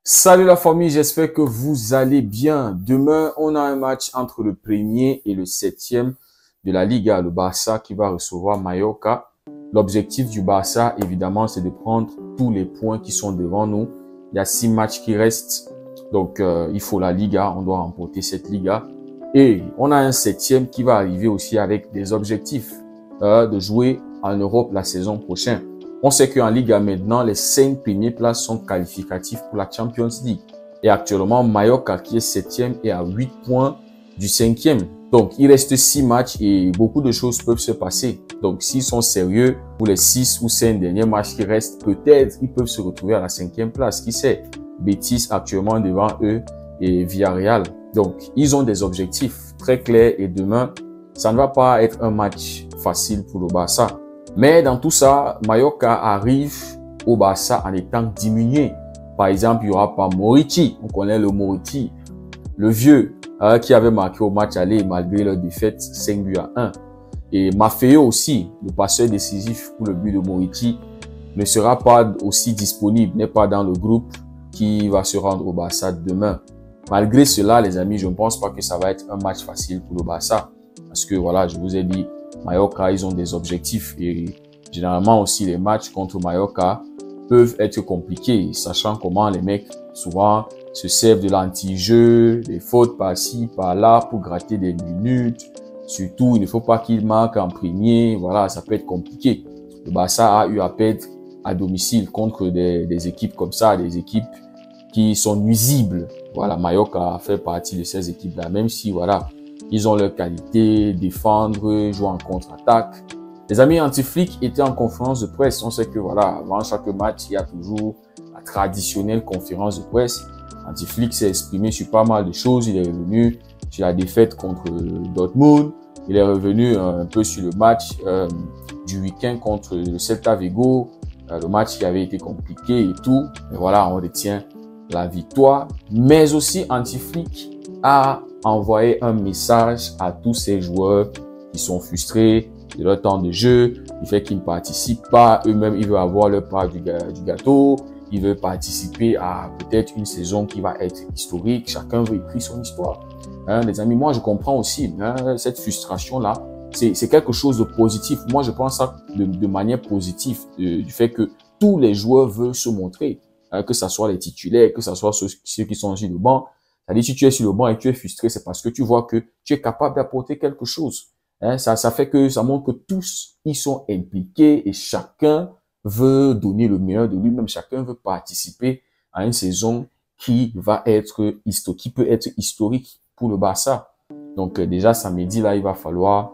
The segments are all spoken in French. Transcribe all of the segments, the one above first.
Salut la famille, j'espère que vous allez bien. Demain, on a un match entre le premier et le septième de la Liga, le Barça qui va recevoir Mallorca. L'objectif du Barça, évidemment, c'est de prendre tous les points qui sont devant nous. Il y a 6 matchs qui restent, donc il faut la Liga, on doit remporter cette Liga. Et on a un septième qui va arriver aussi avec des objectifs de jouer en Europe la saison prochaine. On sait qu'en Liga maintenant, les 5 premières places sont qualificatives pour la Champions League. Et actuellement, Mallorca qui est 7e est à 8 points du 5e. Donc, il reste 6 matchs et beaucoup de choses peuvent se passer. Donc, s'ils sont sérieux pour les 6 ou 5 derniers matchs qui restent, peut-être ils peuvent se retrouver à la 5e place. Qui sait? Betis actuellement devant eux et Villarreal. Donc, ils ont des objectifs très clairs et demain, ça ne va pas être un match facile pour le Barça. Mais dans tout ça, Mallorca arrive au Barça en étant diminué. Par exemple, il n'y aura pas Morici. On connaît le Morici, le vieux, qui avait marqué au match aller malgré leur défaite 5-1. Et Maffeo aussi, le passeur décisif pour le but de Morici, ne sera pas aussi disponible, n'est pas dans le groupe qui va se rendre au Barça demain. Malgré cela, les amis, je ne pense pas que ça va être un match facile pour le Barça. Parce que voilà, je vous ai dit, Mallorca, ils ont des objectifs et généralement aussi les matchs contre Mallorca peuvent être compliqués, sachant comment les mecs souvent se servent de l'anti-jeu, des fautes par-ci, par-là pour gratter des minutes. Surtout, il ne faut pas qu'ils marquent en premier, voilà, ça peut être compliqué. Le Barça a eu à perdre à domicile contre des équipes comme ça, des équipes qui sont nuisibles. Voilà, Mallorca fait partie de ces équipes-là, même si, voilà, ils ont leur qualité, défendre, jouer en contre-attaque. Les amis anti-flics étaient en conférence de presse. On sait que voilà, avant chaque match, il y a toujours la traditionnelle conférence de presse. Anti-flic s'est exprimé sur pas mal de choses. Il est revenu sur la défaite contre Dortmund. Il est revenu un peu sur le match du week-end contre le Celta Vigo. Le match qui avait été compliqué et tout. Mais voilà, on retient la victoire. Mais aussi anti-flic a envoyer un message à tous ces joueurs qui sont frustrés de leur temps de jeu, du fait qu'ils ne participent pas. Eux-mêmes, ils veulent avoir leur part du gâteau. Ils veulent participer à peut-être une saison qui va être historique. Chacun veut écrire son histoire. Les amis, moi, je comprends aussi cette frustration-là. C'est quelque chose de positif. Moi, je pense ça de manière positive, du fait que tous les joueurs veulent se montrer, que ce soit les titulaires, que ce soit ceux qui sont sur le banc. C'est-à-dire, si tu es sur le banc et tu es frustré, c'est parce que tu vois que tu es capable d'apporter quelque chose. Ça fait que ça montre que tous, ils sont impliqués et chacun veut donner le meilleur de lui-même. Chacun veut participer à une saison qui va être qui peut être historique pour le Barça. Donc, déjà, samedi, là, il va falloir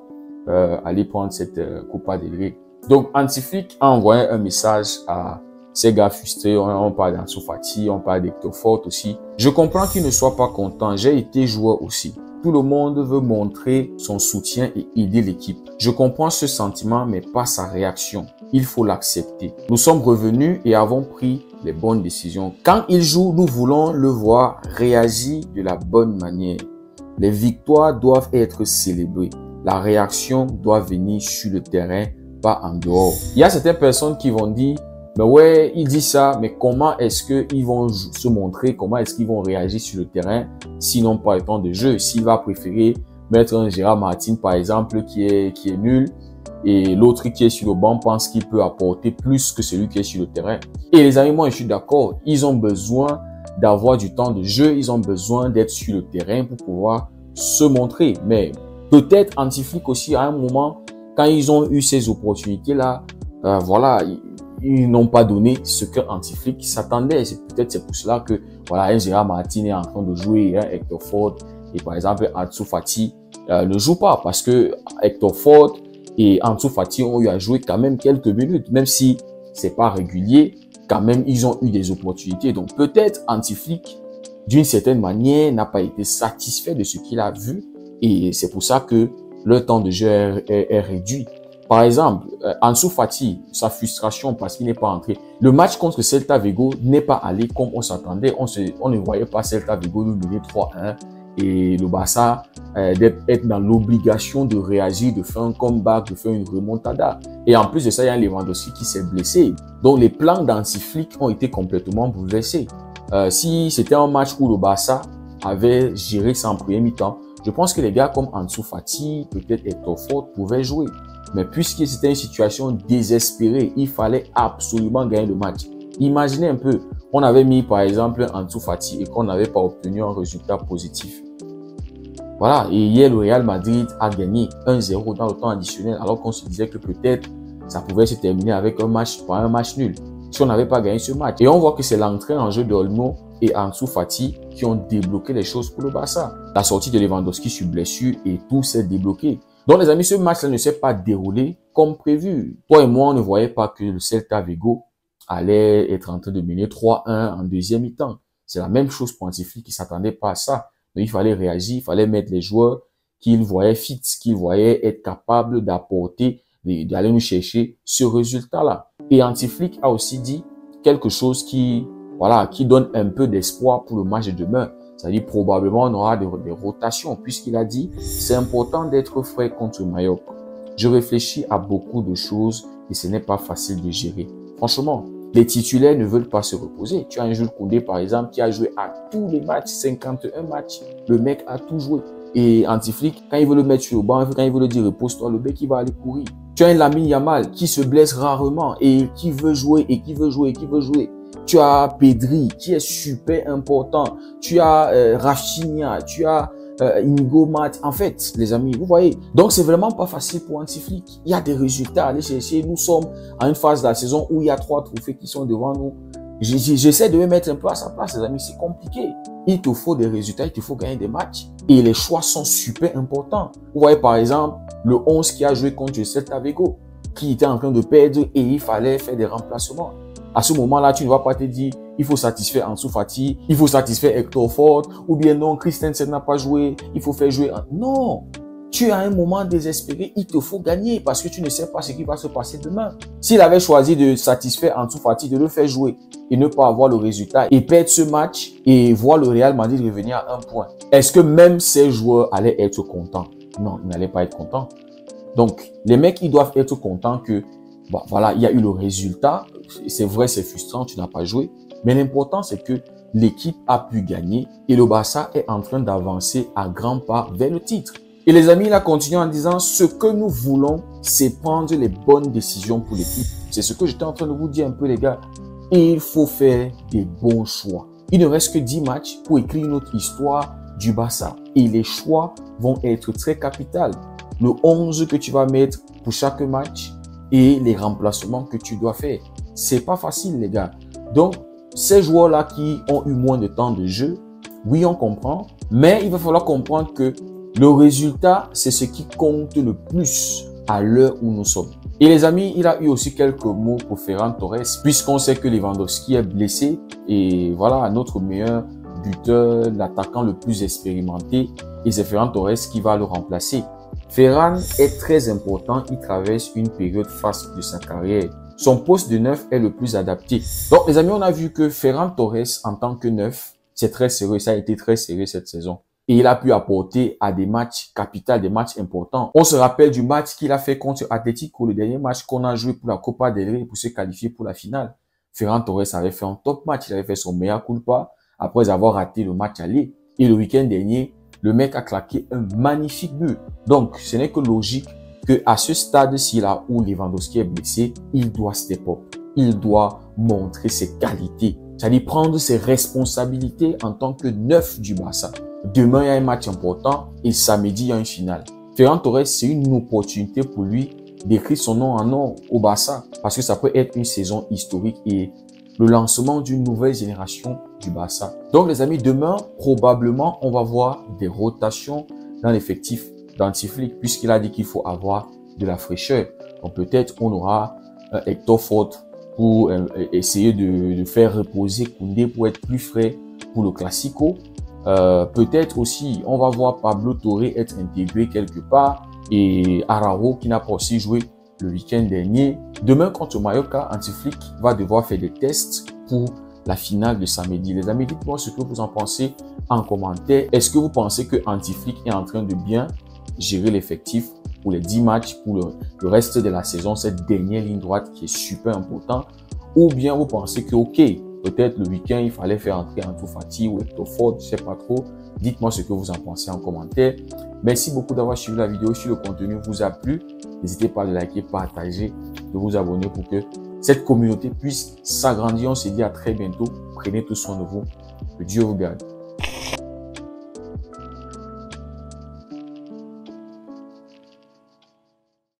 aller prendre cette Copa del Rey. Donc, Anti-Flic a envoyé un message à ces gars frustrés, on parle d'Ansu Fati, on parle d'Hector Fort aussi. Je comprends qu'ils ne soient pas contents. J'ai été joueur aussi. Tout le monde veut montrer son soutien et aider l'équipe. Je comprends ce sentiment, mais pas sa réaction. Il faut l'accepter. Nous sommes revenus et avons pris les bonnes décisions. Quand il joue, nous voulons le voir réagir de la bonne manière. Les victoires doivent être célébrées. La réaction doit venir sur le terrain, pas en dehors. Il y a certaines personnes qui vont dire: mais ouais, il dit ça, mais comment est-ce qu'ils vont se montrer, comment est-ce qu'ils vont réagir sur le terrain s'ils n'ont pas le temps de jeu? S'il va préférer mettre un Gérard Martin, par exemple, qui est nul, et l'autre qui est sur le banc pense qu'il peut apporter plus que celui qui est sur le terrain. Et les amis, moi, je suis d'accord, ils ont besoin d'avoir du temps de jeu, ils ont besoin d'être sur le terrain pour pouvoir se montrer. Mais peut-être Anti-Flic aussi, à un moment, quand ils ont eu ces opportunités-là, voilà, ils n'ont pas donné ce que Anti-Flic s'attendait. Peut-être c'est pour cela que voilà, un Gérard Martin est en train de jouer, Hector Fort et par exemple Ansu Fati ne joue pas parce que Hector Fort et Ansu Fati ont eu à jouer quand même quelques minutes, même si c'est pas régulier, quand même ils ont eu des opportunités. Donc peut-être Anti-Flic d'une certaine manière n'a pas été satisfait de ce qu'il a vu et c'est pour ça que le temps de jeu est réduit. Par exemple, Ansu Fati, sa frustration parce qu'il n'est pas entré. Le match contre Celta Vigo n'est pas allé comme on s'attendait. On ne voyait pas Celta Vigo nous mener 3-1 et le Barça être dans l'obligation de réagir, de faire un comeback, de faire une remontada. Et en plus de ça, il y a un Lewandowski qui s'est blessé. Donc les plans d'Anti-Flic ont été complètement bouleversés. Si c'était un match où le Barça avait géré ça en premier mi-temps, je pense que les gars comme Ansu Fati, peut-être Hector Ford pouvaient jouer. Mais puisque c'était une situation désespérée, il fallait absolument gagner le match. Imaginez un peu, on avait mis par exemple Ansu Fati et qu'on n'avait pas obtenu un résultat positif. Voilà, et hier le Real Madrid a gagné 1-0 dans le temps additionnel alors qu'on se disait que peut-être ça pouvait se terminer avec un match nul si on n'avait pas gagné ce match. Et on voit que c'est l'entrée en jeu d'Olmo et Ansu Fati qui ont débloqué les choses pour le Barça. La sortie de Lewandowski sur blessure et tout s'est débloqué. Donc les amis, ce match-là ne s'est pas déroulé comme prévu. Toi et moi, on ne voyait pas que le Celta Vigo allait être en train de mener 3-1 en deuxième mi-temps. C'est la même chose pour Hansi-Flick qui ne s'attendait pas à ça. Donc il fallait réagir, il fallait mettre les joueurs qu'il voyait fit, qu'il voyait être capables d'apporter, d'aller nous chercher ce résultat-là. Et Hansi-Flick a aussi dit quelque chose qui donne un peu d'espoir pour le match de demain. C'est-à-dire probablement on aura des rotations puisqu'il a dit c'est important d'être frais contre Mallorca. Je réfléchis à beaucoup de choses et ce n'est pas facile de gérer. Franchement, les titulaires ne veulent pas se reposer. Tu as un Jules Koundé par exemple qui a joué à tous les matchs, 51 matchs. Le mec a tout joué. Et Hansi-Flick, quand il veut le mettre sur le banc, quand il veut le dire repose-toi, le mec il va aller courir. Tu as un Lamine Yamal qui se blesse rarement et qui veut jouer et qui veut jouer et qui veut jouer. Tu as Pedri qui est super important. Tu as Rafinha, tu as Inigo Mat. En fait, les amis, vous voyez. Donc, c'est vraiment pas facile pour Hansi-Flick. Il y a des résultats à aller chercher. Nous sommes à une phase de la saison où il y a 3 trophées qui sont devant nous. J'essaie de me mettre un peu à sa place, les amis. C'est compliqué. Il te faut des résultats, il te faut gagner des matchs. Et les choix sont super importants. Vous voyez, par exemple, le 11 qui a joué contre le Celta Vigo, qui était en train de perdre et il fallait faire des remplacements. À ce moment-là, tu ne vas pas te dire, il faut satisfaire Ansu Fati, il faut satisfaire Hector Ford, ou bien non, Christensen n'a pas joué, il faut faire jouer. Non! Tu as un moment désespéré, il te faut gagner parce que tu ne sais pas ce qui va se passer demain. S'il avait choisi de satisfaire Ansu Fati, de le faire jouer et ne pas avoir le résultat et perdre ce match et voir le Real Madrid revenir à 1 point, est-ce que même ces joueurs allaient être contents? Non, ils n'allaient pas être contents. Donc, les mecs, ils doivent être contents que, voilà, il y a eu le résultat. C'est vrai, c'est frustrant, tu n'as pas joué. Mais l'important, c'est que l'équipe a pu gagner et le Barça est en train d'avancer à grands pas vers le titre. Et les amis, il a continué en disant, ce que nous voulons, c'est prendre les bonnes décisions pour l'équipe. C'est ce que j'étais en train de vous dire un peu, les gars. Il faut faire des bons choix. Il ne reste que 10 matchs pour écrire une autre histoire du Barça. Et les choix vont être très capitaux. Le 11 que tu vas mettre pour chaque match et les remplacements que tu dois faire. C'est pas facile, les gars. Donc, ces joueurs-là qui ont eu moins de temps de jeu, oui, on comprend. Mais il va falloir comprendre que le résultat, c'est ce qui compte le plus à l'heure où nous sommes. Et les amis, il a eu aussi quelques mots pour Ferran Torres, puisqu'on sait que Lewandowski est blessé. Et voilà, notre meilleur buteur, l'attaquant le plus expérimenté, et c'est Ferran Torres qui va le remplacer. Ferran est très important, il traverse une période faste de sa carrière. Son poste de neuf est le plus adapté. Donc les amis, on a vu que Ferran Torres en tant que neuf, c'est très sérieux, ça a été très sérieux cette saison. Et il a pu apporter à des matchs capitaux, des matchs importants. On se rappelle du match qu'il a fait contre Atlético, le dernier match qu'on a joué pour la Copa del Rey pour se qualifier pour la finale. Ferran Torres avait fait un top match, il avait fait son meilleur culpa après avoir raté le match aller. Et le week-end dernier, le mec a claqué un magnifique but. Donc, ce n'est que logique qu'à ce stade-ci là où Lewandowski est blessé, il doit step up. Il doit montrer ses qualités. C'est-à-dire prendre ses responsabilités en tant que neuf du Barça. Demain, il y a un match important et samedi, il y a une finale. Ferran Torres, c'est une opportunité pour lui d'écrire son nom en or au Barça parce que ça peut être une saison historique et le lancement d'une nouvelle génération du Barça. Donc les amis, demain, probablement, on va voir des rotations dans l'effectif d'Hansi-Flick puisqu'il a dit qu'il faut avoir de la fraîcheur. Donc peut-être on aura Hector Ford pour essayer de faire reposer Koundé pour être plus frais pour le Classico. Peut-être aussi, on va voir Pablo Torre être intégré quelque part et Araujo qui n'a pas aussi joué le week-end dernier. Demain contre Mallorca, Hansi-Flick va devoir faire des tests pour la finale de samedi. Les amis, dites-moi ce que vous en pensez en commentaire. Est-ce que vous pensez que Hansi-Flick est en train de bien gérer l'effectif pour les 10 matchs, pour le reste de la saison, cette dernière ligne droite qui est super important? Ou bien vous pensez que, ok, Peut-être le week-end, il fallait faire entrer Ansu Fati ou Hector Ford, je sais pas trop. Dites-moi ce que vous en pensez en commentaire. Merci beaucoup d'avoir suivi la vidéo. Si le contenu vous a plu, n'hésitez pas à le liker, partager, de vous abonner pour que cette communauté puisse s'agrandir. On se dit à très bientôt. Prenez tout soin de vous. Que Dieu vous garde.